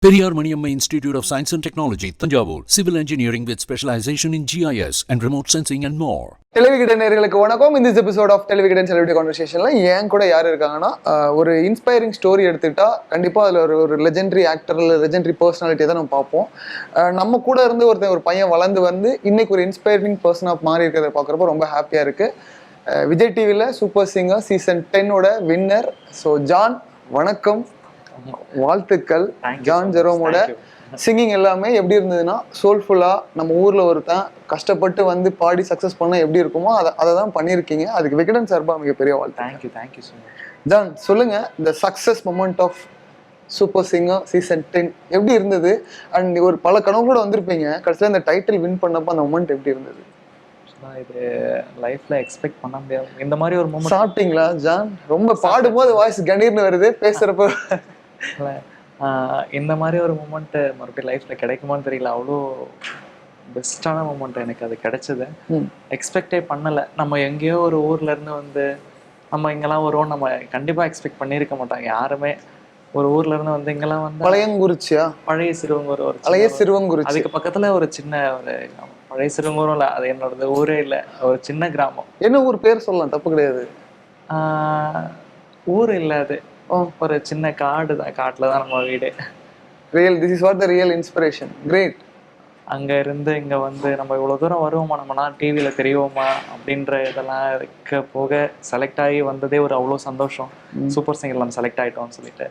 Periyar Maniamma Institute of Science and Technology, Tanjavur. Civil engineering with specialization in GIS and remote sensing and more. Tele Vikatan நேயர்களுக்கு வணக்கம். இந்த episode of Tele Vikatan celebrity கான்வர்சேஷன்ல ஏன் கூட யார் இருக்காங்கன்னா, ஒரு இன்ஸ்பைரிங் ஸ்டோரி எடுத்துக்கிட்டா கண்டிப்பாக அதில் ஒரு லெஜெண்டரி ஆக்டர் இல்லை லெஜெண்டரி பர்சனாலிட்டியை தான் நம்ம பார்ப்போம். நம்ம கூட இருந்து ஒரு பையன் வளர்ந்து வந்து இன்னைக்கு ஒரு இன்ஸ்பைரிங் பர்சனாக மாறி இருக்கிறத பார்க்குறப்போ ரொம்ப ஹாப்பியாக இருக்குது. விஜய் டிவியில் super singer season 10 winner. So John, வணக்கம், வாழ்த்துக்கள். ஜான் ஜெரோமோட சிங்கிங் எல்லாமே எப்படி இருந்ததுன்னா, சோல்ஃபுல்லா நம்ம ஊர்ல ஒருத்தன் கஷ்டப்பட்டு வந்து பாடி சக்சஸ் பண்ண எப்படி இருக்குமோ அதை தான் பண்ணியிருக்கீங்க. அதுக்கு விகடன் சார்பா மிகப்பெரிய வாழ்த்து. Thank you so much. ஜான், சொல்லுங்க, இந்த success moment of super singer season 10 எப்படி இருந்தது? அண்ட் ஒரு பல கனவு கூட வந்திருப்பீங்க, கடைசியில் இந்த டைட்டில் வின் பண்ணப்போ அந்த மொமெண்ட் எப்படி இருந்தது? இது லைஃப்ல எக்ஸ்பெக்ட் பண்ண முடியாது இந்த மாதிரி ஒரு மொமெண்ட். சாப்பிட்டீங்களா ஜான்? ரொம்ப பாடும்போது வாய்ஸ் கணீர்னு வருது, பேசுறப்ப இந்த மாதிரி ஒரு மூமெண்ட் மறுபடியும் லைஃப்ல கிடைக்குமான்னு தெரியல. அவ்வளோ பெஸ்டான மூமெண்ட் எனக்கு அது கிடைச்சது. எக்ஸ்பெக்டே பண்ணலை. நம்ம எங்கேயோ ஒரு ஊர்ல இருந்து வந்து நம்ம இங்கெல்லாம் வருவோம், நம்ம கண்டிப்பா எக்ஸ்பெக்ட் பண்ணியிருக்க மாட்டாங்க யாருமே. ஒரு ஊர்ல இருந்து வந்து இங்கெல்லாம் வந்து பழையங்குறிச்சியா? பழைய சிறுவங்கூர். ஒரு பழைய சிறுவங்குறிச்சி. அதுக்கு பக்கத்துல ஒரு சின்ன ஒரு பழைய சிறுவங்கூரும் இல்லை, அது என்னோட ஊரே இல்லை, ஒரு சின்ன கிராமம். என்ன ஊர் பேர் சொல்லலாம், தப்பு கிடையாது. ஊர் இல்லை, அது ஒரு சின்ன காடு தான். காட்டுல தான் நம்ம வீடு. This is what the real inspiration. Great. அங்க இருந்து இங்க வந்து நம்ம இவ்வளவு தூரம் வருவோமா, நம்மனா டிவியில தெரியுவோமா அப்படின்ற இதெல்லாம் இருக்க போக செலக்ட் ஆகி வந்ததே ஒரு அவ்வளோ சந்தோஷம். சூப்பர் சிங்கர்ல நம்ம செலக்ட் ஆகிட்டோம்னு சொல்லிட்டு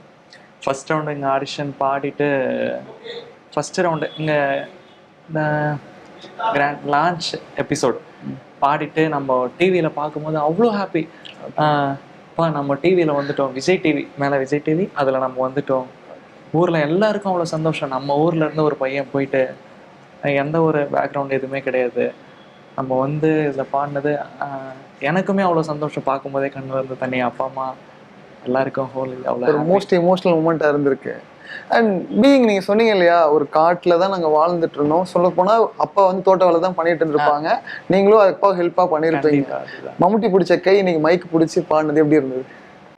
ஃபர்ஸ்ட் ரவுண்டு இங்கே ஆடிஷன் பாடிட்டு, ஃபர்ஸ்ட் ரவுண்டு இங்கே இந்த கிராண்ட் லான்ச் எபிசோட் பாடிட்டு நம்ம டிவியில் பார்க்கும்போது அவ்வளோ ஹாப்பி. நம்ம டிவியில் வந்துட்டோம், விஜய் டிவி மேலே விஜய் டிவி, அதில் நம்ம வந்துட்டோம். ஊரில் எல்லாருக்கும் அவ்வளோ சந்தோஷம். நம்ம ஊரில் இருந்து ஒரு பையன் போயிட்டு எந்த ஒரு பேக்ரவுண்ட் எதுவுமே கிடையாது, நம்ம வந்து இதில் பாடினது எனக்குமே அவ்வளோ சந்தோஷம். பார்க்கும்போதே கண்ணு வந்து தண்ணி. அப்பா அம்மா எல்லாருக்கும் ஹோல் அவ்வளோ மோஸ்ட் எமோஷனல் மூமெண்ட்டாக இருந்திருக்கு. அண்ட் பீயிங், நீங்கள் சொன்னீங்க இல்லையா, ஒரு காட்டில் தான் நாங்கள் வாழ்ந்துட்டு இருந்தோம். சொல்ல போனால் அப்பா வந்து தோட்ட வேலை தான் பண்ணிட்டு இருந்திருப்பாங்க, நீங்களும் அப்பா ஹெல்ப்பாக பண்ணியிருப்பீங்க. மம்முட்டி பிடிச்ச கை இன்னைக்கு மைக்கு பிடிச்சி பாடினது எப்படி இருந்தது?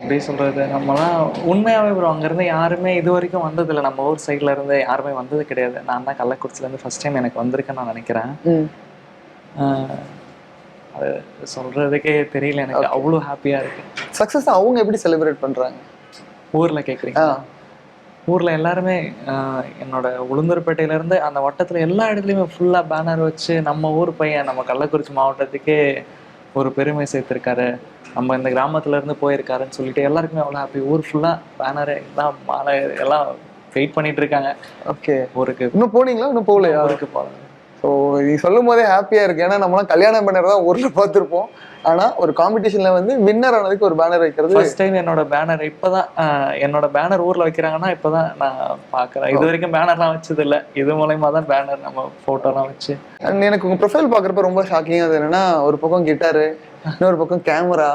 எப்படி சொல்றது, நம்மலாம் உண்மையாகவே வரும். அங்கேருந்து யாருமே இது வரைக்கும் வந்ததில்லை. நம்ம ஊர் சைட்ல இருந்து யாருமே வந்தது கிடையாது. நான் தான் கள்ளக்குறிச்சிலேருந்து ஃபர்ஸ்ட் டைம் எனக்கு வந்திருக்கேன்னு நான் நினைக்கிறேன். அது சொல்றதுக்கே தெரியல, எனக்கு அவ்வளோ ஹாப்பியாக இருக்கு. சக்ஸஸ் அவங்க எப்படி செலிப்ரேட் பண்ணுறாங்க ஊரில் கேட்குறீங்க? ஊரில் எல்லாருமே என்னோட உளுந்தூர்பேட்டையிலேருந்து அந்த வட்டத்தில் எல்லா இடத்துலையுமே ஃபுல்லாக பேனர் வச்சு நம்ம ஊர் பையன் நம்ம கள்ளக்குறிச்சி மாவட்டத்துக்கே ஒரு பெருமை சேர்த்துருக்காரு, நம்ம இந்த கிராமத்துலேருந்து போயிருக்காருன்னு சொல்லிட்டு எல்லாருக்குமே அவ்வளோ ஹாப்பி. ஊர் ஃபுல்லாக பேனரு எல்லாம் மாலை எல்லாம் வெயிட் பண்ணிட்டு இருக்காங்க. ஓகே. ஊருக்கு இன்னும் போனீங்களா? இன்னும் போகலையா? ஊருக்கு போகலாம். ஸோ நீ சொல்லும் போதே ஹாப்பியாக இருக்கு. ஏன்னா நம்மளாம் கல்யாணம் பேனர் தான் ஊரில் பார்த்துருப்போம், ஆனால் ஒரு காம்படிஷனில் வந்து வின்னர் ஆனதுக்கு ஒரு பேனர் வைக்கிறது ஃபர்ஸ்ட் டைம். என்னோட பேனர் இப்போதான், என்னோட பேனர் ஊரில் வைக்கிறாங்கன்னா இப்போதான் நான் பார்க்குறேன். இது வரைக்கும் பேனர்லாம் வச்சது இல்லை, இது மூலயமா தான் பேனர் நம்ம ஃபோட்டோலாம் வச்சு. அண்ட் எனக்கு உங்கள் ப்ரொஃபைல் பார்க்குறப்ப ரொம்ப ஷாக்கிங்காக அது என்னன்னா, ஒரு பக்கம் கிட்டாரு, இன்னொரு பக்கம் கேமரா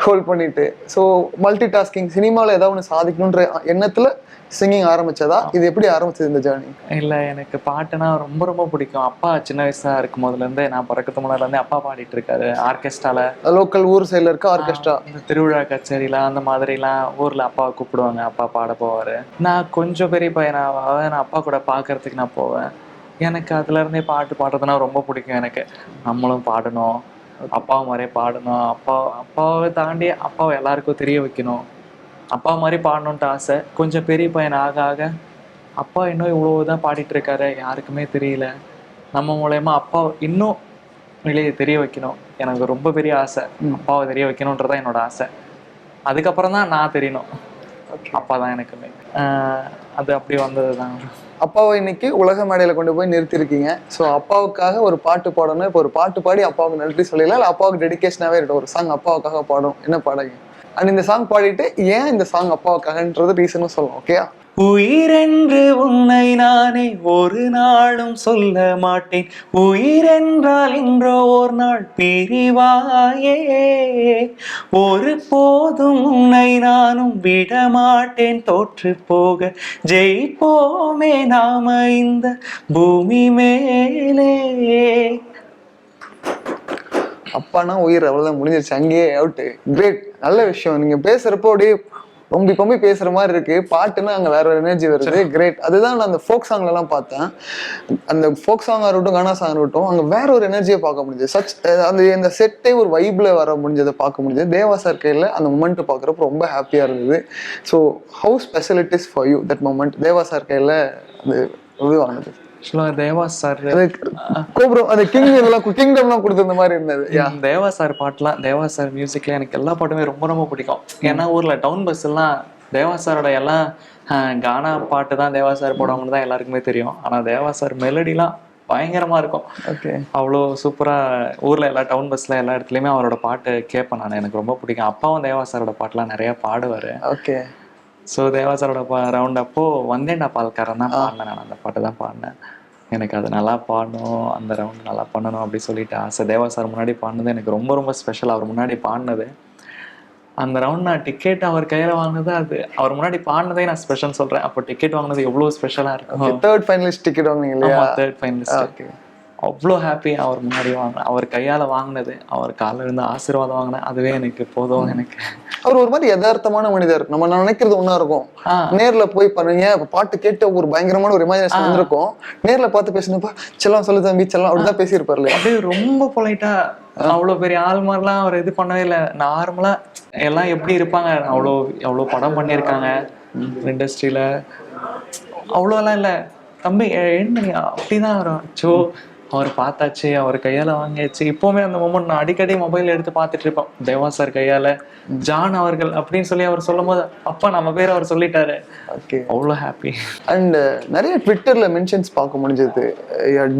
ஹோல்ட் பண்ணிட்டு, ஸோ மல்டி டாஸ்கிங். சினிமாவில் ஏதாவது ஒன்று சாதிக்கணுன்ற எண்ணத்தில் சிங்கிங் ஆரம்பிச்சதா? இது எப்படி ஆரம்பிச்சது இந்த ஜேர்னி? இல்லை, எனக்கு பாட்டுனா ரொம்ப ரொம்ப பிடிக்கும். அப்பா சின்ன வயசா இருக்கும் போதுலேருந்து, நான் பிறக்கத்து முன்னாடிலேருந்தே அப்பா பாடிட்டு இருக்காரு ஆர்கெஸ்ட்ரால. லோக்கல் ஊர் சைடில் இருக்க ஆர்கெஸ்ட்ரா, இந்த திருவிழா கச்சேரிலாம் அந்த மாதிரிலாம் ஊரில் அப்பாவை கூப்பிடுவாங்க, அப்பா பாட போவார். நான் கொஞ்சம் பெரிய பையனாக நான் அப்பா கூட பார்க்கறதுக்கு நான் போவேன். எனக்கு அதுலேருந்தே பாட்டு பாடுறதுனா ரொம்ப பிடிக்கும். எனக்கு நம்மளும் பாடணும், அப்பாவை மாதிரியே பாடணும், அப்பாவை தாண்டி அப்பாவை எல்லாருக்கும் தெரிய வைக்கணும், அப்பா மாதிரி பாடணுன்ட்டு ஆசை. கொஞ்சம் பெரிய பையன் ஆக ஆக அப்பா இன்னும் இவ்வளோதான் பாடிட்டு இருக்காரு, யாருக்குமே தெரியல, நம்ம மூலயமா அப்பா இன்னும் வெளியே தெரிய வைக்கணும். எனக்கு ரொம்ப பெரிய ஆசை, அப்பாவை தெரிய வைக்கணுன்றதான் என்னோட ஆசை. அதுக்கப்புறம் தான் நான் தெரியணும், அப்பா தான் எனக்குமே. அது அப்படி வந்தது தான். அப்பாவை இன்னைக்கு உலக மேடையில் கொண்டு போய் நிறுத்திருக்கீங்க. ஸோ அப்பாவுக்காக ஒரு பாட்டு பாடணும். இப்போ ஒரு பாட்டு பாடி அப்பாவுக்கு நன்றி சொல்லலாம், இல்லை அப்பாவுக்கு டெடிகேஷனாகவே இருக்கட்டும், ஒரு சாங் அப்பாவுக்காக பாடும், என்ன பாடுங்க? அண்ட் இந்த சாங் பாடிட்டு ஏன் இந்த சாங் அப்பாவுக்காகன்றது ரீசனும் சொல்லலாம். ஓகேயா? உயிரென்று உன்னை நானே ஒரு நாளும் சொல்ல மாட்டேன், உயிரென்றால் இன்றோ ஒரு நாள் பிரிவாயே, ஒரு போதும் உன்னை நானும் விட மாட்டேன், தோற்று போக ஜெயிப்போமே நாம இந்த பூமி மேலே. அப்பானா உயிர், அவ்வளோதான், முடிஞ்சிருச்சு, அங்கேயே அவுட்டு. கிரேட், நல்ல விஷயம். நீங்கள் பேசுகிறப்போ அப்படியே ரொம்ப பம்பி பேசுற மாதிரி இருக்கு. பாட்டுன்னா அங்க வேற ஒரு எனர்ஜி வருது. கிரேட். அதுதான் நான் அந்த ஃபோக் சாங்ல எல்லாம் பார்த்தேன். அந்த ஃபோக் சாங்கா இருக்கட்டும், கானா சாங் இருக்கட்டும், அங்க வேற ஒரு எனர்ஜியை பார்க்க முடியுது. அந்த செட்டே ஒரு வைப்ல வர முடிஞ்சதை பார்க்க முடியுது. தேவா சார் கையில அந்த மொமெண்ட் பார்க்குறப்ப ரொம்ப ஹாப்பியா இருந்தது. So how special it is for you that moment Deva sir கையில அது இதுவானது? தேவா சார் கோபுரம் அந்த கிங்டம்லாம் கொடுத்திருந்த மாதிரி இருந்தது. தேவா சார் பாட்டுலாம், தேவா சார் மியூசிக்ல எனக்கு எல்லா பாட்டுமே ரொம்ப ரொம்ப பிடிக்கும். ஏன்னா ஊர்ல டவுன் பஸ் எல்லாம் தேவா சாரோட எல்லாம் கானா பாட்டு தான் தேவா சார் போடுவாங்கன்னு தான் எல்லாருக்குமே தெரியும். ஆனா தேவா சார் மெலடிலாம் பயங்கரமா இருக்கும். ஓகே, அவ்வளோ சூப்பரா ஊர்ல எல்லா டவுன் பஸ்ல எல்லா இடத்துலயுமே அவரோட பாட்டு கேட்பேன் நான். எனக்கு ரொம்ப பிடிக்கும். அப்பாவும் தேவா சாரோட பாட்டுலாம் நிறைய பாடுவாரு. ஓகே. ஸோ தேவா சாரோட ரவுண்ட் அப்போ வந்தேன்டா பால்காரன் தான் பாடினேன். நான் அந்த பாட்டு தான் பாடினேன். எனக்கு அது நல்லா பாடணும், அந்த ரவுண்ட் நல்லா பண்ணணும் அப்படி சொல்லிட்டு ஆசை. தேவா சார் முன்னாடி பாடினது எனக்கு ரொம்ப ரொம்ப ஸ்பெஷல். அவர் முன்னாடி பாடினது அந்த ரவுண்ட் நான் டிக்கெட் அவர் கையில வாங்கினது, அது அவர் முன்னாடி பாடினதே நான் ஸ்பெஷல் சொல்றேன். அப்போ டிக்கெட் வாங்கினது எவ்வளவு ஸ்பெஷலா இருக்கும். தேர்ட் ஃபைனலிஸ்ட் டிக்கெட் வாங்குனீங்க இல்லையா? Third finalist. அவ்வளோ ஹாப்பி. அவர் முன்னாடி அவர் கையால வாங்கினது, அவர் காலில் இருந்து ஆசீர்வாதம் வாங்கினேன், அதுவே எனக்கு போதும். எனக்கு அவர் ஒரு மாதிரி யதார்த்தமான மனிதர். நம்ம நினைக்கிறது ஒண்ணா இருக்கும். நேர்ல போய் பண்ணுங்க, பாட்டு கேட்டு ஒரு பயங்கரமான ஒரு இமேஜினேஷன் வந்திருக்கும். நேர்ல பார்த்து பேசினப்ப செல்லம் சொல்லு தம்பி செல்லம் அப்படிதான் பேசியிருப்பார்ல. அப்படியே ரொம்ப பொலைட்டா, அவ்வளோ பெரிய ஆள் மாதிரிலாம் அவர் இது பண்ணவே இல்லை. நார்மலா எல்லாம் எப்படி இருப்பாங்க, அவ்வளோ படம் பண்ணியிருக்காங்க இண்டஸ்ட்ரியில, அவ்வளோலாம் இல்லை. தம்பி என்ன அப்படிதான் வரும். சோ அவர் பார்த்தாச்சு, அவர் கையால வாங்கியாச்சு. இப்போவுமே அந்த மொமெண்ட் நான் அடிக்கடி மொபைல் எடுத்து பார்த்துட்டு இருப்பேன். தேவா சார் கையால ஜான் அவர்கள் அப்படின்னு சொல்லி அவர் சொல்லும் போது அப்பா நம்ம பேர் அவர் சொல்லிட்டாரு. அவ்வளோ ஹாப்பி. அண்ட் நிறைய ட்விட்டர்ல மென்ஷன்ஸ் பார்க்க முடிஞ்சது,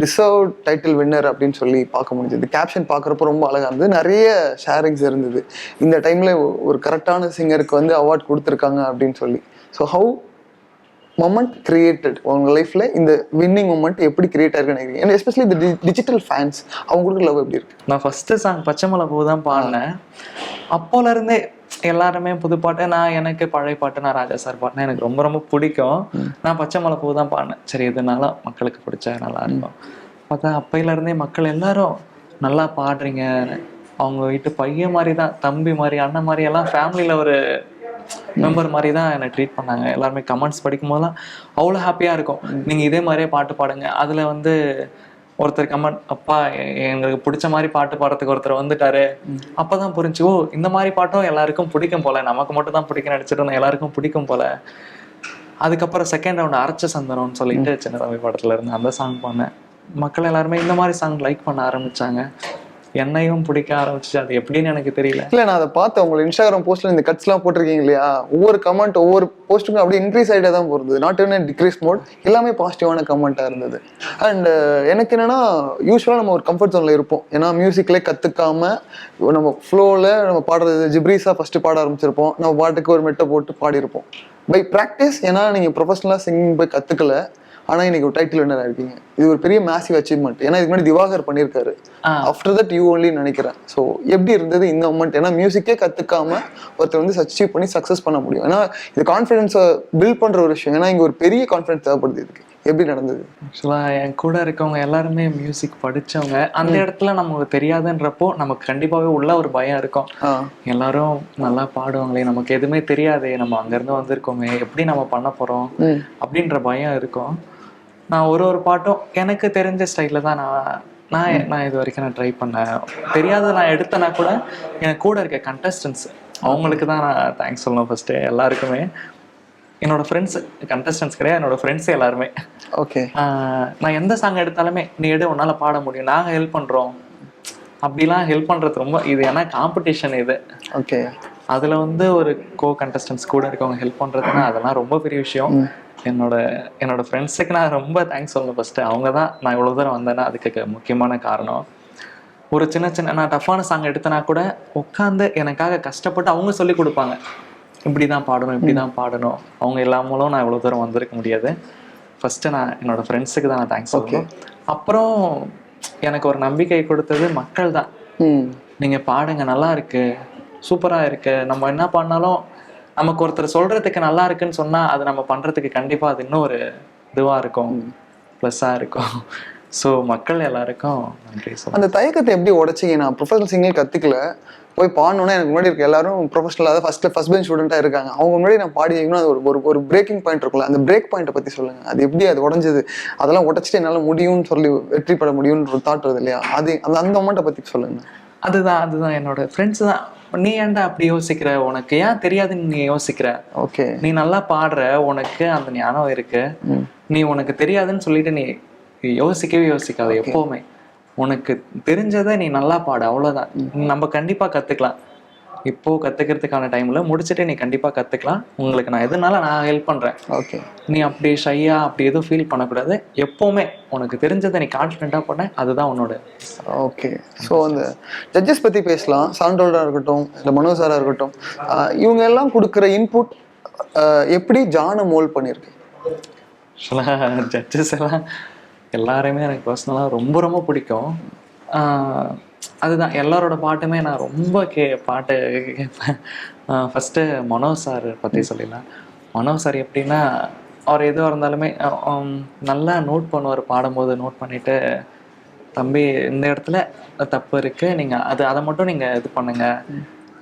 டிசர்வ் டைட்டில் வின்னர் அப்படின்னு சொல்லி பார்க்க முடிஞ்சது. கேப்ஷன் பார்க்குறப்ப ரொம்ப அழகா இருந்தது. நிறைய ஷேரிங்ஸ் இருந்தது. இந்த டைம்ல ஒரு கரெக்டான சிங்கருக்கு வந்து அவார்ட் கொடுத்துருக்காங்க அப்படின்னு சொல்லி. ஸோ ஹவு மொமெண்ட் கிரியேட்டட் உங்க லைஃப்ல இந்த வின்னிங் மொமெண்ட் எப்படி கிரியேட் ஆயிருக்குன்னு நினைக்கிறீங்க? எஸ்பெஷலி இந்த டிஜிட்டல் ஃபேன்ஸ் அவங்களுக்கு லவ் எப்படி இருக்கு? நான் ஃபர்ஸ்ட் சாங் பச்சைமலை பூ தான் பாடினேன். அப்போல இருந்தே எல்லாருமே புது பாட்டு, நான் எனக்கு பழைய பாட்டு, நான் ராஜா சார் பாட்டினா எனக்கு ரொம்ப ரொம்ப பிடிக்கும். நான் பச்சைமலை பூ தான் பாடினேன். சரி இதனால மக்களுக்கு பிடிச்சா நல்லா இருக்கும் பார்த்தா அப்பையில இருந்தே மக்கள் எல்லாரும் நல்லா பாடுறீங்க, அவங்க வீட்டு பையன் மாதிரி தான், தம்பி மாதிரி, அண்ணன் மாதிரி, எல்லாம் ஃபேமிலியில ஒரு மெம்பர் மாதிரி தான் என்னை ட்ரீட் பண்ணாங்க. எல்லாருமே கமெண்ட்ஸ் படிக்கும் போதெல்லாம் அவ்வளோ ஹாப்பியாக இருக்கும். நீங்கள் இதே மாதிரியே பாட்டு பாடுங்க. அதில் வந்து ஒருத்தர் கமெண்ட், அப்பா எங்களுக்கு பிடிச்ச மாதிரி பாட்டு பாடுறதுக்கு ஒருத்தர் வந்துட்டாரு. அப்போதான் புரிஞ்சு, ஓ இந்த மாதிரி பாட்டும் எல்லாருக்கும் பிடிக்கும் போல, நமக்கு மட்டும் தான் பிடிக்கும் நினச்சிட்டு இருந்தோம், எல்லாருக்கும் பிடிக்கும் போல. அதுக்கப்புறம் செகண்ட் ரவுண்ட் அரைச்ச சந்தனம்னு சொல்லிட்டு சின்ன தம்பி படத்துல இருந்து அந்த சாங் பண்ணேன். மக்கள் எல்லாருமே இந்த மாதிரி சாங் லைக் பண்ண ஆரம்பிச்சாங்க. என்னையும் பிடிக்க ஆரம்பிச்சு. அது எப்படின்னு எனக்கு தெரியல. இல்லை, நான் அதை பார்த்தேன். உங்களை இன்ஸ்டாகிராம் போஸ்ட்ல இந்த கட்ஸ்லாம் போட்டிருக்கீங்க இல்லையா? ஒவ்வொரு கமெண்ட் ஒவ்வொரு போஸ்ட்டுக்கும் அப்படியே இன்க்ரீஸ் ஆகிட்டே தான் போகிறது. Not in decrease mode. எல்லாமே பாசிட்டிவான கமெண்ட்டாக இருந்தது. அண்ட் எனக்கு என்னன்னா, யூஸ்வலாக நம்ம ஒரு கம்ஃபர்ட் ஜோனில் இருப்போம். ஏன்னா மியூசிக்லேயே கற்றுக்காம நம்ம ஃப்ளோவில் நம்ம பாடுறது ஜிப்ரீஸாக ஃபஸ்ட்டு பாட ஆரம்பிச்சிருப்போம். நம்ம பாட்டுக்கு ஒரு மெட்டை போட்டு பாடியிருப்போம். By practice. ஏன்னா நீங்கள் ப்ரொஃபஷனலாக சிங்கிங் போய் கற்றுக்கல, ஆனால் இன்னைக்கு ஒரு டைட்டில் வின்னர் இருக்கீங்க. இது ஒரு பெரிய மேசிவ் அச்சீவ்மெண்ட். ஏன்னா இதுக்கு முன்னாடி திவாகர் பண்ணியிருக்காரு. ஆஃப்டர் தட் யூ ஒன்லி நினைக்கிறேன். ஸோ எப்படி இருந்தது இந்த மொமெண்ட்? ஏன்னா மியூசிக்கே கற்றுக்காம ஒருத்தர் வந்து அச்சீவ் பண்ணி சக்ஸஸ் பண்ண முடியும். ஏன்னா இது கான்ஃபிடென்ஸை பில்ட் பண்ணுற ஒரு விஷயம். ஏன்னா இங்கே ஒரு பெரிய கான்ஃபிடென்ஸ் தேவைப்படுது. இதுக்கு எப்படி நடந்தது? ஆக்சுவலாக என் கூட இருக்கவங்க எல்லாருமே மியூசிக் படித்தவங்க. அந்த இடத்துல நமக்கு தெரியாதுன்றப்போ நமக்கு கண்டிப்பாகவே உள்ள ஒரு பயம் இருக்கும். எல்லாரும் நல்லா பாடுவாங்களே, நமக்கு எதுவுமே தெரியாது, நம்ம அங்கேருந்து வந்திருக்கோமே, எப்படி நம்ம பண்ண போகிறோம் அப்படின்ற பயம் இருக்கும். நான் ஒரு பாட்டும் எனக்கு தெரிஞ்ச ஸ்டைலில் தான் நான் இது வரைக்கும் நான் ட்ரை பண்ணேன். தெரியாத நான் எடுத்தேன்னா கூட எனக்கு கூட இருக்க கண்டஸ்டன்ஸ் அவங்களுக்கு தான் நான் தேங்க்ஸ் சொல்லணும் ஃபர்ஸ்ட்டு. எல்லாருக்குமே என்னோட ஃப்ரெண்ட்ஸ், கண்டஸ்டன்ஸ் கிடையாது, என்னோட ஃப்ரெண்ட்ஸ் எல்லாருமே. ஓகே, நான் எந்த சாங் எடுத்தாலுமே நீ எடு, உன்னால் பாட முடியும், நாங்கள் ஹெல்ப் பண்ணுறோம் அப்படிலாம் ஹெல்ப் பண்ணுறது ரொம்ப இது. ஏன்னா காம்படிஷன் இது. ஓகே, அதில் வந்து ஒரு கண்டஸ்டன்ஸ் கூட இருக்கவங்க ஹெல்ப் பண்ணுறதுன்னா அதெல்லாம் ரொம்ப பெரிய விஷயம். என்னோட ஃப்ரெண்ட்ஸுக்கு நான் ரொம்ப தேங்க்ஸ் சொல்லணும் ஃபர்ஸ்ட்டு. அவங்க தான் நான் இவ்வளோ தூரம் வந்தேன்னா அதுக்கு முக்கியமான காரணம். ஒரு சின்ன நான் டஃப்பான சாங் எடுத்தனா கூட உட்காந்து எனக்காக கஷ்டப்பட்டு அவங்க சொல்லி கொடுப்பாங்க, இப்படி தான் பாடணும், இப்படி தான் பாடணும். அவங்க இல்லாமலும் நான் இவ்வளோ தூரம் வந்திருக்க முடியாது. ஃபர்ஸ்ட்டு நான் என்னோட ஃப்ரெண்ட்ஸுக்கு தான் நான் தேங்க்ஸ் சொல்லணும். அப்புறம் எனக்கு ஒரு நம்பிக்கை கொடுத்தது மக்கள் தான். நீங்கள் பாடுங்க, நல்லா இருக்கு, சூப்பராக இருக்கு, நம்ம என்ன பண்ணாலும் நமக்கு ஒருத்தர் சொல்றதுக்கு நல்லா இருக்குன்னு சொன்னா அது நம்ம பண்றதுக்கு கண்டிப்பா அது இன்னும் ஒரு இதுவா இருக்கும், ப்ளஸ்ஸா இருக்கும். ஸோ மக்கள் எல்லாருக்கும் நன்றி. அந்த தயக்கத்தை எப்படி உடைச்சிங்க? நான் ப்ரொஃபஷனல் சிங்கிங் கத்துக்கல, போய் பாடணும்னா எனக்கு முன்னாடி இருக்க எல்லாரும் ப்ரொஃபஷனல், அதாவது ஃபர்ஸ்ட் பெஞ்ச் ஸ்டூடெண்ட்டாக இருக்காங்க. அவங்க முன்னாடி நான் பாடி வைக்கணும். அது ஒரு பிரேக்கிங் பாயிண்ட் இருக்குல்ல, அந்த பிரேக் பாயிண்ட்டை பற்றி சொல்லுங்கள். அது எப்படி அது உடஞ்சது, அதெல்லாம் உடச்சிட்டு என்னால் முடியும்னு சொல்லி வெற்றி பெற முடியும்னு ஒரு தாட் வருது இல்லையா, அது அந்த மொமெண்ட்டை பற்றி சொல்லுங்கள். அதுதான் என்னோட ஃப்ரெண்ட்ஸ் தான். நீ ஏன்டா அப்படி யோசிக்கிற, உனக்கு ஏன் தெரியாதுன்னு நீ யோசிக்கிற, ஓகே நீ நல்லா பாடுற, உனக்கு அந்த ஞானம் இருக்கு, நீ உனக்கு தெரியாதுன்னு சொல்லிட்டு நீ யோசிக்கவே யோசிக்காது. எப்பவுமே உனக்கு தெரிஞ்சதை நீ நல்லா பாடு, அவ்வளவுதான். நம்ம கண்டிப்பா கத்துக்கலாம். இப்போ கத்துக்கிறதுக்கான டைம்ல முடிச்சுட்டு நீ கண்டிப்பா கத்துக்கலாம். உங்களுக்கு நான் எதுனால நான் ஹெல்ப் பண்றேன். ஓகே, நீ அப்படி ஷையா அப்படி எதுவும் ஃபீல் பண்ணக்கூடாது. எப்பவுமே உனக்கு தெரிஞ்சதை நீ கான்ஃபிடென்ட்டா பண்ண, அதுதான் உன்னோட. ஓகே. ஸோ அந்த ஜட்ஜஸ் பத்தி பேசலாம். சாண்டோல்டா இருக்கட்டும், இல்லை மனோ சாரா இருக்கட்டும், இவங்க எல்லாம் கொடுக்குற இன்புட் எப்படி ஜானை மோல்ட் பண்ணியிருக்கு? ஜட்ஜஸ் எல்லாம் எல்லாருமே எனக்கு பர்சனலாக ரொம்ப ரொம்ப பிடிக்கும். அதுதான், எல்லாரோட பாட்டுமே நான் ரொம்ப பாட்டு கேட்பேன். ஃபஸ்ட்டு மனோ சார் பற்றி சொல்லிடலாம். மனோ சார் எப்படின்னா, அவர் எதுவாக இருந்தாலுமே நல்லா நோட் பண்ணுவார். பாடும்போது நோட் பண்ணிவிட்டு, தம்பி இந்த இடத்துல தப்பு இருக்குது, நீங்கள் அதை மட்டும் நீங்கள் இது பண்ணுங்கள்,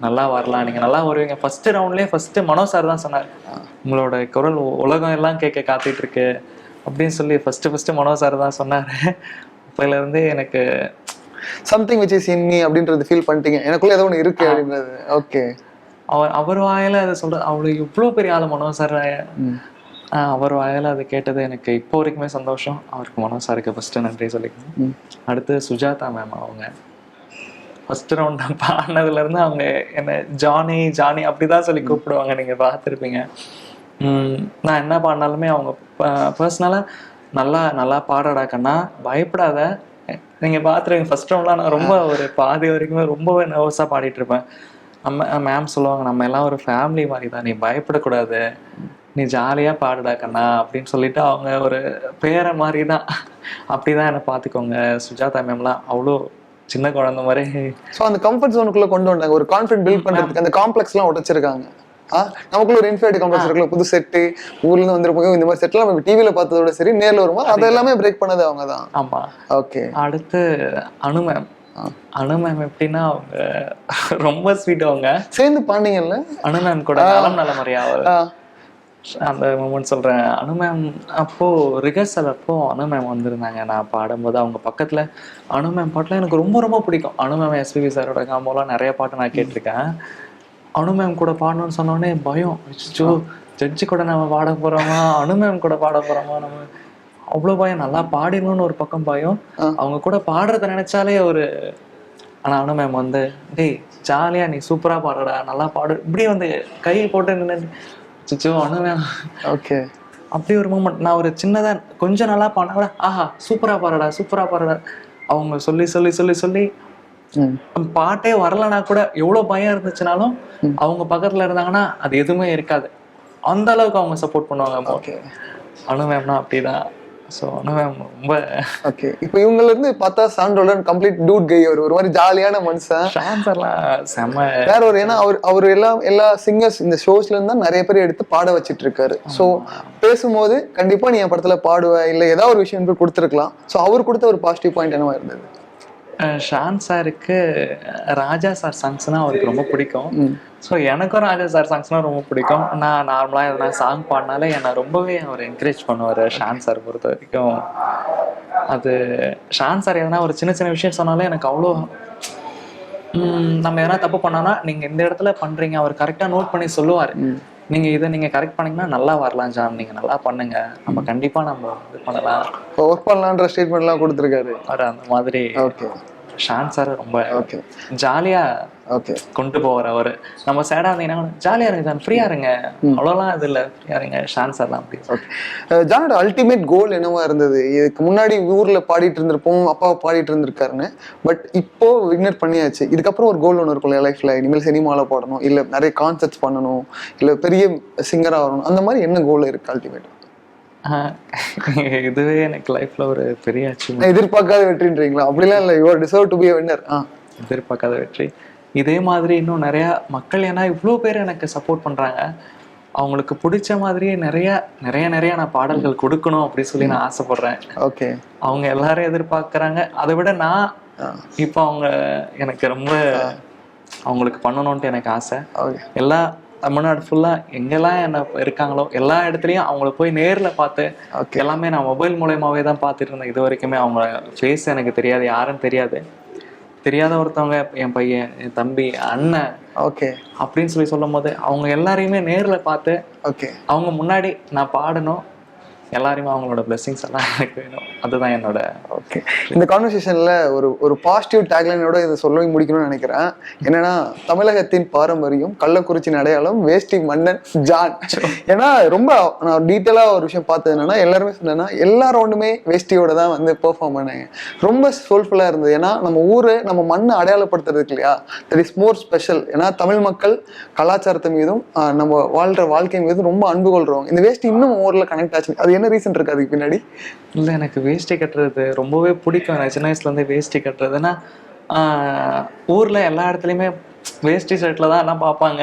நல்லா வரலாம், நீங்கள் நல்லா வருவீங்க. ஃபஸ்ட்டு ரவுண்ட்லேயே மனோ சார் தான் சொன்னார், உங்களோட குரல் உலகம் எல்லாம் கேட்க காத்துட்ருக்கு அப்படின்னு சொல்லி ஃபஸ்ட்டு மனோ சார் தான் சொன்னார். அப்போலேருந்தே எனக்கு something which is in me அப்படின்றது ஃபீல் பண்ணிட்டீங்க, எனக்குள்ள ஏதோ ஒன்று இருக்கு அப்படின்றது. ஓகே, அவர் வாயில அதை சொல்ற, அவ்வளோ இவ்வளோ பெரிய ஆளு மனோ சார், அவர் வாயில அதை கேட்டது எனக்கு இப்போ வரைக்குமே சந்தோஷம். அவருக்கு மனோ சாருக்கு ஃபர்ஸ்ட் நன்றி சொல்லிக்கணும். அடுத்து சுஜாதா மேம், அவங்க ஃபர்ஸ்ட் ரவுண்ட் நான் பாடினதுல இருந்து அவங்க என்ன ஜானி ஜானி அப்படிதான் சொல்லி கூப்பிடுவாங்க. நீங்க பார்த்துருப்பீங்க. நான் என்ன பாடினாலுமே அவங்க பர்சனலா நல்லா பாடடா கண்ணா, பயப்படாத. நீங்கள் பார்த்துருவீங்க ஃபர்ஸ்ட் ரவுண்ட்லாம் நான் ரொம்ப ஒரு பாதி வரைக்குமே ரொம்பவே நர்வஸாக பாடிட்டு இருப்பேன். மேம் சொல்லுவாங்க, நம்ம எல்லாம் ஒரு ஃபேமிலி மாதிரி தான், நீ பயப்படக்கூடாது, நீ ஜாலியாக பாடுடா கண்ணா அப்படின்னு சொல்லிட்டு அவங்க ஒரு பேரை மாதிரி தான், அப்படிதான் என்னை பார்த்துக்கோங்க. சுஜாதா மேம்லாம் அவ்வளோ சின்ன குழந்தை மாதிரி. ஸோ அந்த கம்ஃபர்ட் ஜோனுக்குள்ளே கொண்டு வந்தாங்க, ஒரு கான்ஃபிடென்ட் பில்ட் பண்ணுறதுக்கு. அந்த காம்ப்ளெக்ஸ்லாம் உடைச்சிருக்காங்க. நமக்குள்ள ஒரு இன்ஃபைனிட்டி காம்ப்ளெக்ஸ் இருக்குல்ல, புது செட்டு, ஊர்லேருந்து வந்துருப்போம், இந்த மாதிரி செட்லாம் நம்ம டிவியில் பார்த்ததோட சரி, நேரில் வரும்போது அது எல்லாமே பிரேக் பண்ணது அவங்க தான். ஆமாம். ஓகே. அடுத்து அனு மேம் எப்படின்னா, அவங்க ரொம்ப ஸ்வீட். அவங்க சேர்ந்து பாண்டிங்கல்ல அனு மேம் கூட நலம் நலமறியா அந்த மூமெண்ட் சொல்கிறேன். அனு மேம் அப்போது ரிஹர்சல் அனு மேம் வந்திருந்தாங்க. நான் பாடும்போது அவங்க பக்கத்தில் அனு மேம் பாட்டுலாம் எனக்கு ரொம்ப ரொம்ப பிடிக்கும். அனு மேம் எஸ்பிபி சாரோட காம்போலாம் நிறைய பாட்டு நான் கேட்டிருக்கேன். அனு மேம் கூட பாடணும்னு சொன்னோடனே பயம், அச்சோ ஜட்ஜு கூட நம்ம பாட போகிறோமா, அனு மேம் கூட பாட போகிறோமா, நம்ம அவ்வளோ பயம். நல்லா பாடிடணும்னு ஒரு பக்கம் பயம், அவங்க கூட பாடுறத நினைச்சாலே ஒரு. ஆனால் அனு மேம் வந்து, டேய் ஜாலியாக நீ சூப்பராக பாடுறடா, நல்லா பாடு, இப்படி வந்து கையை போட்டு நின்று அச்சோ அனு மேம். ஓகே, அப்படி ஒரு மூமெண்ட். நான் ஒரு சின்னதாக கொஞ்சம் நல்லா பாடினா, ஆஹா சூப்பராக பாடுறடா. அவங்க சொல்லி சொல்லி சொல்லி சொல்லி பாட்டே வரலன்னா கூட, எவ்வளவு பயம் இருந்துச்சுனாலும் அவங்க பக்கத்துல இருந்தாங்கன்னா அது எதுவுமே இருக்காது. அந்த அளவுக்கு அவங்க சப்போர்ட் பண்ணுவாங்க. ஓகே, அனு மேம்னா அப்படிதான். ஸோ அனு மேம் ரொம்ப. ஓகே. இப்போ இவங்கல இருந்து பார்த்தா சாண்டோல்டன் கம்ப்ளீட் டூட் கை, ஒரு மாதிரி ஜாலியான மனுஷன். ஷான்சர்லாம் செம்ம வேற ஒரு, ஏன்னா அவர் எல்லா சிங்கர்ஸ் இந்த ஷோஸ்ல இருந்து தான் நிறைய பேர் எடுத்து பாட வச்சிட்டு இருக்காரு. ஸோ பேசும்போது கண்டிப்பா நீ என் படத்துல பாடுவ, இல்லை ஏதாவது ஒரு விஷயம் போய் கொடுத்துருக்கலாம். ஸோ அவர் கொடுத்த ஒரு பாசிட்டிவ் பாயிண்ட் என்னவா இருந்தது? ஷான் சாருக்கு ராஜா சார் சாங்ஸ்னால் அவருக்கு ரொம்ப பிடிக்கும். ஸோ எனக்கும் ராஜா சார் சாங்ஸ்னால் ரொம்ப பிடிக்கும். நான் நார்மலாக எதனா சாங் பாடினாலே என்னை ரொம்பவே அவர் என்கரேஜ் பண்ணுவார். ஷான் சார் பொறுத்த வரைக்கும் அது, ஷான் சார் எதனா ஒரு சின்ன சின்ன விஷயம் சொன்னாலே எனக்கு அவ்வளோ, நம்ம எதனா தப்பு பண்ணோன்னா நீங்கள் இந்த இடத்துல பண்ணுறீங்க, அவர் கரெக்டாக நோட் பண்ணி சொல்லுவார். நீங்கள் இதை நீங்கள் கரெக்ட் பண்ணிங்கன்னா நல்லா வரலாம் ஜான், நீங்கள் நல்லா பண்ணுங்க, நம்ம கண்டிப்பாக நம்ம இது பண்ணலாம், ஒர்க் பண்ணலான்ற ஸ்டேட்மெண்ட்லாம் கொடுத்துருக்காரு அந்த மாதிரி. ஓகே, ஷான் சார் ரொம்ப ஜாலியாக கொண்டு போவார். அவர் நம்ம சேடாக இருந்தீங்கன்னா ஜாலியாக இருங்க ஜான், ஃப்ரீயாக இருங்க, அவ்வளோலாம் இது இல்லை, ஃப்ரீயாக இருங்க. ஷான் சார்லாம் அப்படி. ஓகே. ஜானோட அல்டிமேட் கோல் என்னவா இருந்தது? இதுக்கு முன்னாடி ஊரில் பாடிட்டு இருந்திருப்போம், அப்பாவை பாடிட்டு இருந்திருக்காருன்னு, பட் இப்போ விக்னர் பண்ணியாச்சு. இதுக்கப்புறம் ஒரு கோல் ஒன்று இருக்கும்ல லைஃப்பில், இனிமேல் சினிமாவில் பாடணும், இல்லை நிறைய கான்சர்ட்ஸ் பண்ணணும், இல்லை பெரிய சிங்கராக வரணும், அந்த மாதிரி என்ன கோல் இருக்குது அல்டிமேட்? இதுவே எனக்கு லைஃப்ல ஒரு பெரிய அச்சீவ்மெண்ட். எதிர்பார்க்காத வெற்றின்றீங்களா? அப்படிலாம் இல்லை, you are deserve to be a winner. எதிர்பார்க்காத வெற்றி. இதே மாதிரி இன்னும் நிறைய மக்கள், ஏன்னா இவ்வளோ பேர் எனக்கு சப்போர்ட் பண்றாங்க, அவங்களுக்கு பிடிச்ச மாதிரியே நிறைய நிறைய நிறைய நான் பாடல்கள் கொடுக்கணும் அப்படி சொல்லி நான் ஆசைப்படுறேன். ஓகே, அவங்க எல்லாரும் எதிர்பார்க்கறாங்க. அதை விட நான் இப்போ அவங்க எனக்கு ரொம்ப அவங்களுக்கு பண்ணணும்ன்ட்டு எனக்கு ஆசை. ஓகே. எல்லா தமிழ்நாடு ஃபுல்லாக எங்கெல்லாம் என்ன இருக்காங்களோ எல்லா இடத்துலையும் அவங்கள போய் நேரில் பார்த்து ஓகே. எல்லாமே நான் மொபைல் மூலயமாவே தான் பார்த்துட்டு இருந்தேன் இது வரைக்குமே. அவங்க ஃபேஸ் எனக்கு தெரியாது, யாரும் தெரியாது. தெரியாத ஒருத்தவங்க என் பையன், என் தம்பி, அண்ணன் ஓகே அப்படின்னு சொல்லும் போது அவங்க எல்லாரையுமே நேரில் பார்த்து ஓகே அவங்க முன்னாடி நான் பாடணும், எல்லாருமே அவங்களோட பிளெஸிங்ஸ் எல்லாம் எனக்கு வேணும். அதுதான் என்னோட. ஓகே. இந்த கான்வர்சேஷன்ல ஒரு பாசிட்டிவ் டேக்லைனோட இதை சொல்லி முடிக்கணும்னு நினைக்கிறேன். என்னன்னா, தமிழகத்தின் பாரம்பரியம், கள்ளக்குறிச்சியின் அடையாளம், வேஷ்டி மன்னன் ஜான். ஏன்னா ரொம்ப நான் டீட்டெயிலா ஒரு விஷயம் பார்த்தது என்னன்னா, எல்லாருமே சொன்னா எல்லா ரவுண்டுமே வேஷ்டியோட தான் வந்து பெர்ஃபார்ம் பண்ணாங்க. ரொம்ப சோல்ஃபுல்லா இருந்தது. ஏன்னா நம்ம ஊரு நம்ம மண்ணை அடையாளப்படுத்துறதுக்கு இல்லையா, தட் இஸ் மோர் ஸ்பெஷல். ஏன்னா தமிழ் மக்கள் கலாச்சாரத்து மீதும் நம்ம வாழ்ற வாழ்க்கை மீதும் ரொம்ப அன்பு கொள்றவங்க. இந்த வேஷ்டி இன்னும் ஊர்ல கனெக்ட் ஆச்சு. அது என்ன ரீசன் இருக்கு அதுக்கு பின்னாடி? இல்லை, எனக்கு வேஷ்டி கட்டுறது ரொம்பவே பிடிக்கும். எனக்கு சின்ன வயசுலேருந்தே வேஷ்டி கட்டுறதுன்னா ஊரில் எல்லா இடத்துலையுமே வேஷ்டி ஷர்ட்டில் தான் எல்லாம் பார்ப்பாங்க.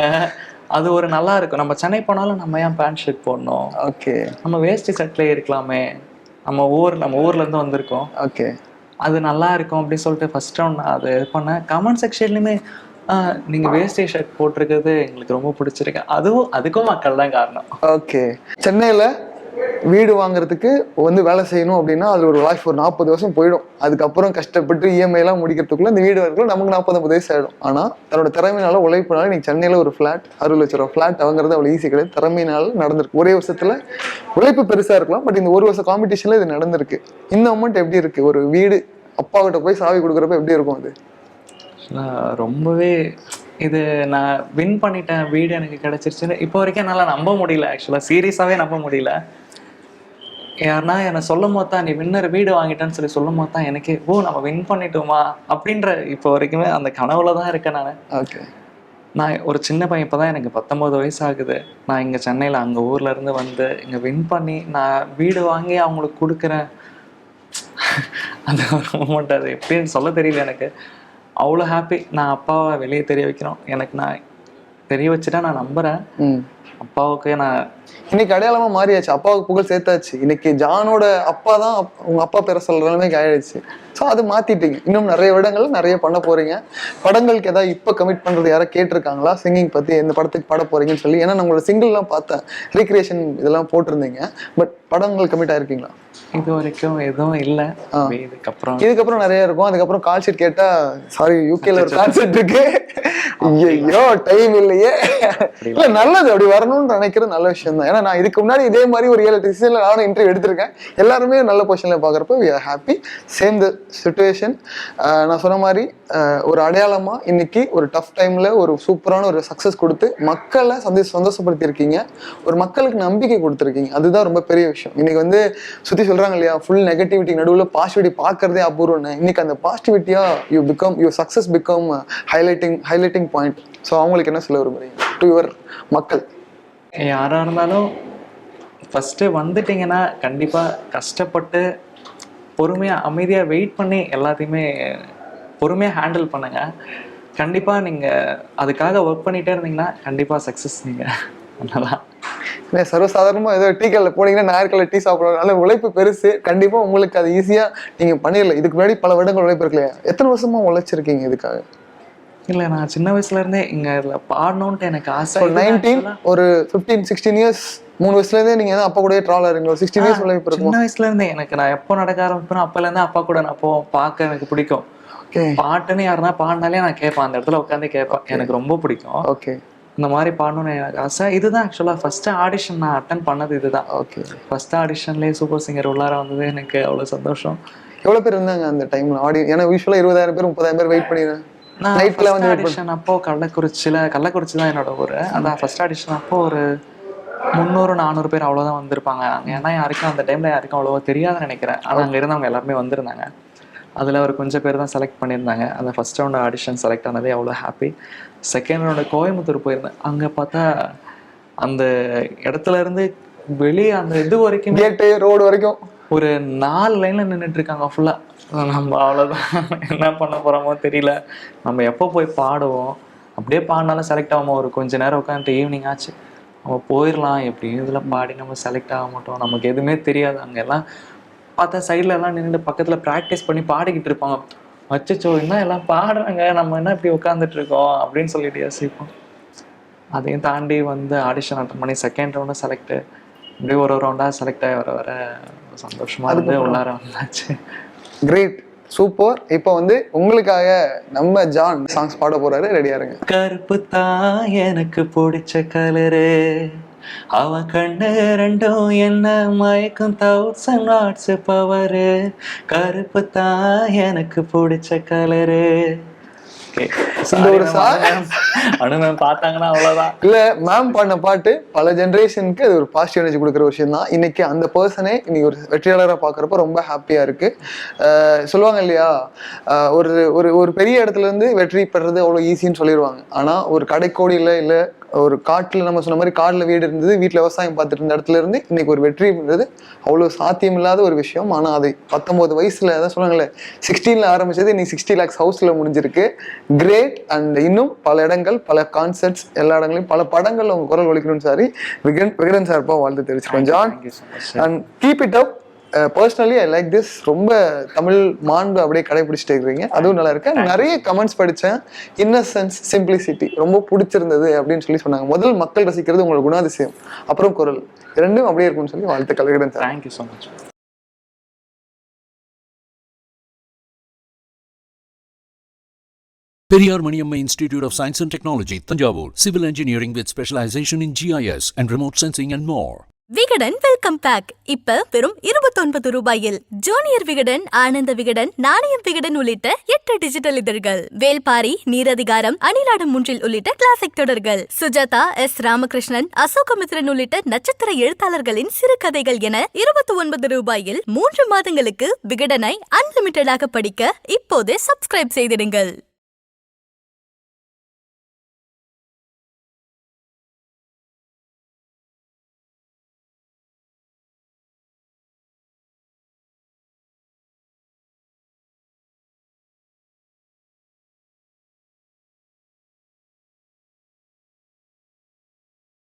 அது ஒரு நல்லா இருக்கும். நம்ம சென்னை போனாலும் நம்ம ஏன் பேண்ட் ஷர்ட் போடணும், ஓகே, நம்ம வேஷ்டி ஷர்ட்லேயே இருக்கலாமே, நம்ம ஊர்லேருந்து வந்திருக்கோம், ஓகே, அது நல்லா இருக்கும் அப்படின்னு சொல்லிட்டு ஃபர்ஸ்ட் ரவுண்ட் நான் அதை இது பண்ணேன். கமெண்ட் செக்ஷன்லையுமே நீங்கள் வேஷ்டி ஷர்ட் போட்டிருக்கிறது எங்களுக்கு ரொம்ப பிடிச்சிருக்கு. அதுக்கும் மக்கள் தான் காரணம். ஓகே. சென்னையில் வீடு வாங்குறதுக்கு வந்து வேலை செய்யணும் அப்படின்னா அது ஒரு லைஃப் ஒரு 40 வருஷம் போயிடும். அதுக்கப்புறம் கஷ்டப்பட்டு இஎம்ஐலாம் முடிக்கிறதுக்குள்ள இந்த வீடு வரக்குள்ள நமக்கு 40-50 வயசு ஆகிடும். ஆனால் தன்னோட திறமையினால உழைப்பினால நீங்கள் சென்னையில் ஒரு ஃப்ளாட் 60 லட்ச ரூபா ஃப்ளாட் வாங்குறது அவ்வளோ ஈஸி கிடையாது. திறமையினால நடந்திருக்கு. ஒரே வருஷத்தில் உழைப்பு பெருசாக இருக்கலாம், பட் இந்த ஒரு வருஷம் காம்படிஷனில் இது நடந்திருக்கு. இந்த அமௌண்ட் எப்படி இருக்கு? ஒரு வீடு அப்பாக்கிட்ட போய் சாவி கொடுக்குறப்ப எப்படி இருக்கும் அது? ரொம்பவே இது நான் வின் பண்ணிட்டேன், வீடு எனக்கு கிடைச்சிருச்சுன்னு இப்போ வரைக்கும் என்னால் நம்ப முடியல. ஆக்சுவலாக சீரியஸாகவே நம்ப முடியல. யாருன்னா என்னை சொல்லும் போது தான், நீ வின்னர் வீடு வாங்கிட்டேன்னு சொல்லும் போது தான் எனக்கு நம்ம வின் பண்ணிட்டோமா அப்படின்ற இப்போ வரைக்குமே அந்த கனவுல தான் இருக்கேன் நான். ஓகே. நான் ஒரு சின்ன பையன், இப்போ தான் எனக்கு 19 வயசு ஆகுது. நான் இங்கே சென்னையில் அங்கே ஊர்ல இருந்து வந்து இங்கே வின் பண்ணி நான் வீடு வாங்கி அவங்களுக்கு கொடுக்குறேன். அந்த ஒரு மூமெண்ட் அது எப்படின்னு சொல்ல தெரியல எனக்கு. அவ்வளோ ஹாப்பி. நான் அப்பாவை வெளியே தெரிய வைக்கணும். எனக்கு நான் தெரிய வச்சுட்டா நான் நம்புறேன். அப்பாவுக்கு நான் இன்னைக்கு அடையாளமா மாறியாச்சு. அப்பாவுக்கு புகழ் சேர்த்தாச்சு. இன்னைக்கு ஜானோட அப்பா தான் உங்க அப்பா பேரை சொல்ற நிலைமைக்கு ஆயிடுச்சு. ஸோ அது மாத்திட்டீங்க. இன்னும் நிறைய இடங்கள் நிறைய பண்ண போறீங்க. படங்களுக்கு ஏதாவது இப்போ கமிட் பண்றது யாராவது கேட்டிருக்காங்களா? சிங்கிங் பத்தி எந்த படத்துக்கு பாட போறீங்கன்னு சொல்லி. ஏன்னா நம்மளோட சிங்கிள்லாம் பார்த்தேன், ரீக்ரியேஷன் இதெல்லாம் போட்டிருந்தீங்க. பட் படங்கள் கமிட் ஆயிருக்கீங்களா? இது வரைக்கும் எதுவும் இல்லை. இதுக்கப்புறம் நிறைய இருக்கும். அதுக்கப்புறம் கால் ஷீட் கேட்டா, சாரி யூகேல ஒரு கான்செப்ட் இருக்கு, ஐயோ டைம் இல்லையே. இல்ல நல்லது, அப்படி வரணும்னு நினைக்கிறது நல்ல விஷயம் தான். ஏன்னா நான் இதுக்கு முன்னாடி இதே மாதிரி ஒரு 7-8 சீசன்ல நானும் இன்டர்வியூ எடுத்திருக்கேன். எல்லாருமே நல்ல பொசிஷன்ல பாக்குறப்ப we are happy. Same the situation. நான் சொன்ன மாதிரி ஒரு அடையாளமா இன்னைக்கு ஒரு டஃப் டைம்ல ஒரு சூப்பரான ஒரு சக்சஸ் கொடுத்து மக்களை சந்தோஷப்படுத்தி இருக்கீங்க. ஒரு மக்களுக்கு நம்பிக்கை கொடுத்துருக்கீங்க. அதுதான் ரொம்ப பெரிய விஷயம். இன்னைக்கு வந்து சுத்தி சொல்றாங்க இல்லையா, ஃபுல் நெகட்டிவிட்டி நடுவில் பாசிட்டிவிட்டி பார்க்கறதே அபூர்வம்னு. இன்னைக்கு அந்த பாசிட்டிவிட்டியா your success become highlighting point. So அவங்களுக்கு என்ன சொல்ல விரும்புறீங்க டு யுவர் மக்கள்? யாரா இருந்தாலும் ஃபர்ஸ்ட் வந்துட்டீங்கன்னா கண்டிப்பா கஷ்டப்பட்டு பொறுமையா அமைதியா வெயிட் பண்ணி எல்லாத்தையுமே பொறுமையா ஹேண்டில் பண்ணுங்க. கண்டிப்பா நீங்க அதுக்காக ஒர்க் பண்ணிட்டே இருந்தீங்கன்னா கண்டிப்பா சக்சஸ் நீங்க பண்ணலாம். சர்வசாதாரணமா ஏதோ டீ கல்ல போனீங்கன்னா நாயர்கல்ல டீ சாப்பிடுறதுனால உழைப்பு பெருசு. கண்டிப்பா உங்களுக்கு அது ஈஸியா நீங்க பண்ணிடல. இதுக்கு முன்னாடி பல வருடங்கள் உழைப்பு இருக்கு இல்லையா? எத்தனை வருஷமா உழைச்சிருக்கீங்க இதுக்காக? இல்ல, நான் சின்ன வயசுல இருந்தே இங்க இதுல பாடணும்ட்டு எனக்கு ஆசை. 19 ஒரு 15-16 இயர்ஸ் 3 வயசுல இருந்தே நீங்க அப்பா கூட டிராவல் ஆறீங்க. 16 இயர்ஸ் உழைப்பு இருக்கும். சின்ன வயசுல இருந்தே எனக்கு நான் எப்போ நடக்க ஆரம்பிப்பேன் அப்பல இருந்தே அப்பா கூட நான் பார்க்க எனக்கு பிடிக்கும். பாட்டுன்னு யாருன்னா பாடினாலே நான் கேட்பேன், அந்த இடத்துல உட்காந்து கேட்பேன். எனக்கு ரொம்ப பிடிக்கும். ஓகே. இந்த மாதிரி பாடணும்னு எனக்கு ஆசை. இதுதான் ஆக்சுவலாக ஃபர்ஸ்ட் ஆடிஷன் நான் அட்டன் பண்ணது. இதுதான் ஓகே. ஃபர்ஸ்ட் ஆடிஷன்லேயே சூப்பர் சிங்கர் உள்ளார வந்தது எனக்கு அவ்வளோ சந்தோஷம். எவ்வளோ பேர் இருந்தாங்க அந்த டைம்ல ஏன்னா யூஸ்வலாக 20,000 பேர் 30,000 பேர் வெயிட் பண்ணிடுறேன். நான் ஃபர்ஸ்ட் ஆடிஷன் அப்போ கள்ளக்குறிச்சி தான் என்னோட ஊர். அதான் ஃபர்ஸ்ட் ஆடிஷன் அப்போ ஒரு 300-400 பேர் அவ்வளோதான் வந்திருப்பாங்க. ஏன்னா யாருக்கும் அந்த டைம்ல யாருக்கும் அவ்வளோவா தெரியாதுன்னு நினைக்கிறேன். ஆனால் அங்கே இருந்தவங்க எல்லாருமே வந்திருந்தாங்க. அதில் ஒரு கொஞ்சம் பேர் தான் செலக்ட் பண்ணியிருந்தாங்க. அந்த ஃபர்ஸ்ட் ரவுண்ட் ஆடிஷன் செலக்ட் ஆனதே அவ்வளோ ஹாப்பி. செகண்ட் ரவுண்டு கோயம்புத்தூர் போயிருந்தேன். அங்கே பார்த்தா அந்த இடத்துல இருந்து வெளியே அந்த இது வரைக்கும் கேட்டு ரோடு வரைக்கும் ஒரு 4 லைனில் நின்றுட்டு இருக்காங்க ஃபுல்லாக. நம்ம அவ்வளோதான், என்ன பண்ண போகிறோமோ தெரியல. நம்ம எப்போ போய் பாடுவோம், அப்படியே பாடினாலும் செலக்ட் ஆகாமல் ஒரு கொஞ்சம் நேரம் உட்காந்துட்டு ஈவினிங் ஆச்சு நம்ம போயிடலாம். எப்படியும் இதில் பாடி நம்ம செலக்ட் ஆக மாட்டோம், நமக்கு எதுவுமே தெரியாது. அங்கே எல்லாம் பார்த்தா சைடில் எல்லாம் நின்று பக்கத்தில் ப்ராக்டிஸ் பண்ணி பாடிக்கிட்டு இருப்பாங்க. அச்சச்சோ என்ன எல்லாம் பாடுறாங்க, நம்ம என்ன இப்படி உட்காந்துட்டு இருக்கோம் அப்படின்னு சொல்லிட்டு யோசிப்போம். அதையும் தாண்டி வந்து ஆடிஷன் அட்டன் பண்ணி செகண்ட் ரவுண்டு செலக்ட், இப்படியே ஒரு ரவுண்டாக செலக்ட் ஆகி வர வர சந்தோஷமா இருந்து உள்ளார வந்தாச்சு. Great, super. இப்போ வந்து உங்களுக்காக நம்ம ஜான் சாங்ஸ் பாட போறாரு, ரெடியா இருங்க. கருப்பு தான் எனக்கு பிடிச்ச கலரு, அவன் கண்ணு ரெண்டும் என்ன மயக்கும் 1000 வாட்ஸ் பவரு, கருப்பு தான் எனக்கு பிடிச்ச கலரு. இந்த ஒரு அனுமன் பார்த்தாங்கன்னா அவ்வளவுதான். இல்ல, மேம் பாடின பாட்டு பல ஜென்ரேஷனுக்கு அது ஒரு பாசிட்டிவ் எனர்ஜி கொடுக்குற விஷயம் தான். இன்னைக்கு அந்த பர்சனே இன்னைக்கு ஒரு வெற்றியாளராக பார்க்குறப்ப ரொம்ப ஹாப்பியா இருக்கு. சொல்லுவாங்க இல்லையா, ஒரு ஒரு ஒரு பெரிய இடத்துல இருந்து வெற்றி பெறது அவ்வளோ ஈஸின்னு சொல்லிடுவாங்க. ஆனா ஒரு கடைக்கோடியில் இல்லை ஒரு காட்டில், நம்ம சொன்ன மாதிரி காட்டில் வீடு இருந்தது, வீட்டில் விவசாயம் பார்த்துட்டு இருந்த இடத்துல இருந்து இன்னைக்கு ஒரு வெற்றின்றது அவ்வளோ சாத்தியம் இல்லாத ஒரு விஷயம். ஆனால் அது 19 வயசுல அதான் சொல்லுவாங்களே 16ல ஆரம்பிச்சது இன்னைக்கு 60 lakhs ஹவுஸ்ல முடிஞ்சிருக்கு. கிரேட். அண்ட் இன்னும் பல இடங்கள், பல கான்சர்ட்ஸ், எல்லா இடங்களையும் பல படங்கள்ல உங்க குரல் ஒலிக்கணும்னு சாரி விகடன் சார்பா வாழ்த்து தெரிவிச்சுக்கோங்க John. And keep it up. Personally I like this. ரொம்ப தமிழ் மாண்பு அப்படியே கடைபிடிச்சிட்டு இருக்கிறீங்க, அதுவும் நல்லா இருக்கு. நிறைய கமெண்ட்ஸ் படித்தேன், இன்னசென்ஸ், சிம்பிளிசிட்டி ரொம்ப பிடிச்சிருந்தது அப்படின்னு சொல்லி சொன்னாங்க. முதல் மக்கள் ரசிக்கிறது உங்களோட குணாதிசயம், அப்புறம் குரல், ரெண்டும் அப்படியே இருக்கும்னு சொல்லி வாழ்த்துக்கள். Thank you so much. Periyar Maniamma Institute of Science and Technology, Tanjavur. Civil engineering with specialization in GIS and remote sensing and more. Vikatan welcome back இப்ப வெறும் 29 ரூபாயில். ஜூனியர் விகடன், ஆனந்த விகடன், நாணயம் விகடன் உள்ளிட்ட 8 டிஜிட்டல் இதழ்கள், வேல்பாரி, நீரதிகாரம், அணிலாடும் முன்றில் உள்ளிட்ட கிளாசிக் தொடர்கள், சுஜாதா, எஸ் ராமகிருஷ்ணன், அசோகமித்ரன் உள்ளிட்ட நட்சத்திர எழுத்தாளர்களின் சிறுகதைகள் என 29 ரூபாயில் 3 மாதங்களுக்கு விகடனை அன்லிமிட்டடாக படிக்க இப்போதே சப்ஸ்கிரைப் செய்திடுங்கள்.